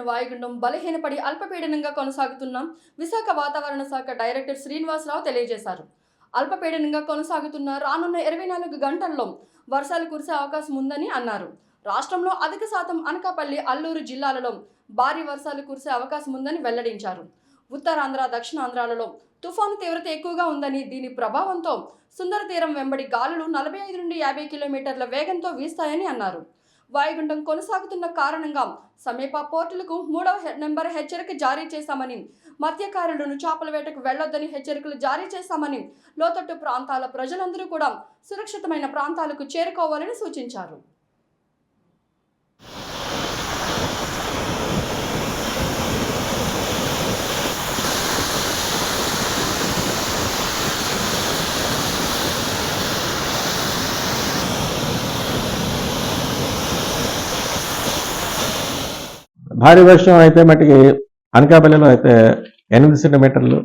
వాయుగుండం బలహీనపడి అల్పపీడనంగా కొనసాగుతున్న విశాఖ వాతావరణ శాఖ డైరెక్టర్ శ్రీనివాసరావు తెలియజేశారు. అల్పపీడనంగా కొనసాగుతున్న రానున్న 24 గంటల్లో వర్షాలు కురిసే అవకాశం ఉందని అన్నారు. రాష్ట్రంలో అధిక శాతం అనకాపల్లి, అల్లూరు జిల్లాలలో భారీ వర్షాలు కురిసే అవకాశం ఉందని వెల్లడించారు. ఉత్తరాంధ్ర, దక్షిణాంధ్రాలలో తుఫాను తీవ్రత ఎక్కువగా ఉందని, దీని ప్రభావంతో సుందర తీరం వెంబడి గాలులు 45 నుండి 50 కిలోమీటర్ల వేగంతో వీస్తాయని అన్నారు. వాయుగుండం కొనసాగుతున్న కారణంగా సమీప పోర్టులకు 3వ నెంబర్ హెచ్చరిక జారీ చేశామని, మత్స్యకారులను చేపల వేటకు వెళ్లొద్దని హెచ్చరికలు జారీ చేశామని, లోతట్టు ప్రాంతాల ప్రజలందరూ కూడా సురక్షితమైన ప్రాంతాలకు చేరుకోవాలని సూచించారు. భారీ వర్షం అయితే మటుకి అనకాపల్లిలో అయితే 8 సెంటీమీటర్లు,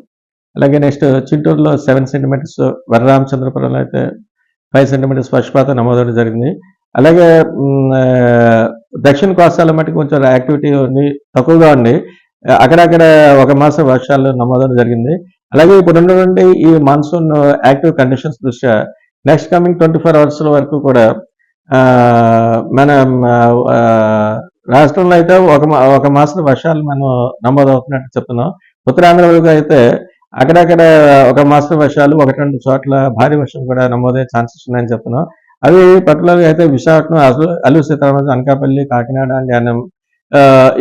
అలాగే నెక్స్ట్ చిత్తూరులో 7 సెంటీమీటర్స్, వరరామచంద్రపురంలో అయితే 5 సెంటీమీటర్స్ వర్షపాతం నమోదవడం జరిగింది. అలాగే దక్షిణ కోస్తాలో మటుకు కొంచెం యాక్టివిటీ ఉంది, తక్కువగా ఉంది. అక్కడక్కడ ఒక మాసం వర్షాలు నమోదవడం జరిగింది. అలాగే ఇప్పుడు ఉన్నటువంటి ఈ మాన్సూన్ యాక్టివ్ కండిషన్స్ దృష్ట్యా నెక్స్ట్ కమింగ్ 24 అవర్స్ వరకు కూడా మన రాష్ట్రంలో అయితే ఒక మాసం వర్షాలు మనం నమోదవుతున్నట్టు చెప్తున్నాం. ఉత్తరాంధ్రలో అయితే అక్కడక్కడ ఒక మాసం వర్షాలు, 1-2 చోట్ల భారీ వర్షం కూడా నమోదయ్యే ఛాన్సెస్ ఉన్నాయని చెప్తున్నాం. అవి పర్టికులర్గా అయితే విశాఖపట్నం, అల్లూరు సీతారామరాజు, అనకాపల్లి, కాకినాడ అండ్ యానం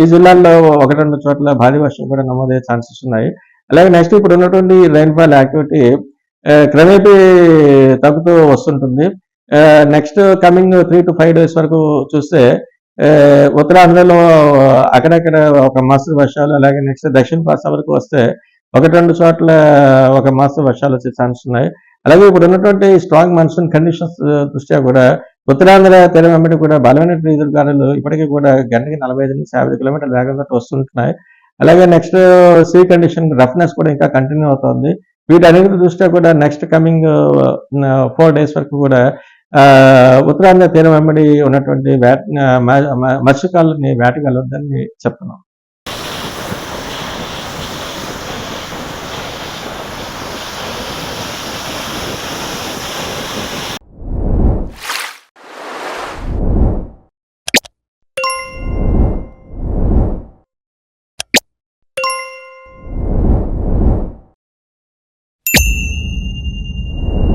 ఈ జిల్లాల్లో 1-2 చోట్ల భారీ వర్షం కూడా నమోదయ్యే ఛాన్సెస్ ఉన్నాయి. అలాగే నెక్స్ట్ ఇప్పుడు ఉన్నటువంటి రైన్ఫాల్ యాక్టివిటీ క్రమేపీ తగ్గుతూ వస్తుంటుంది. నెక్స్ట్ కమింగ్ 3 to 5 days వరకు చూస్తే ఉత్తరాంధ్రలో అక్కడక్కడ ఒక మాసం వర్షాలు, అలాగే నెక్స్ట్ దక్షిణ కోస్తా వరకు వస్తే 1-2 చోట్ల ఒక మాసం వర్షాలు వచ్చే ఛాన్స్ ఉన్నాయి. అలాగే ఇప్పుడు ఉన్నటువంటి స్ట్రాంగ్ మాన్సూన్ కండిషన్స్ దృష్ట్యా కూడా ఉత్తరాంధ్ర తీరం వెంబడి కూడా బలమైన ఎదురుగాలులు ఇప్పటికీ కూడా గంటకి 45 నుంచి 50 కిలోమీటర్ల వేగంగా వస్తుంటున్నాయి. అలాగే నెక్స్ట్ సీ కండిషన్ రఫ్నెస్ కూడా ఇంకా కంటిన్యూ అవుతుంది. వీటన్నిటి దృష్ట్యా కూడా నెక్స్ట్ కమింగ్ 4 days వరకు కూడా ఉత్తరాంధ్ర తీరం వెంబడి ఉన్నటువంటి మత్స్యకారులని వేటగాలొద్దని చెప్తున్నాం.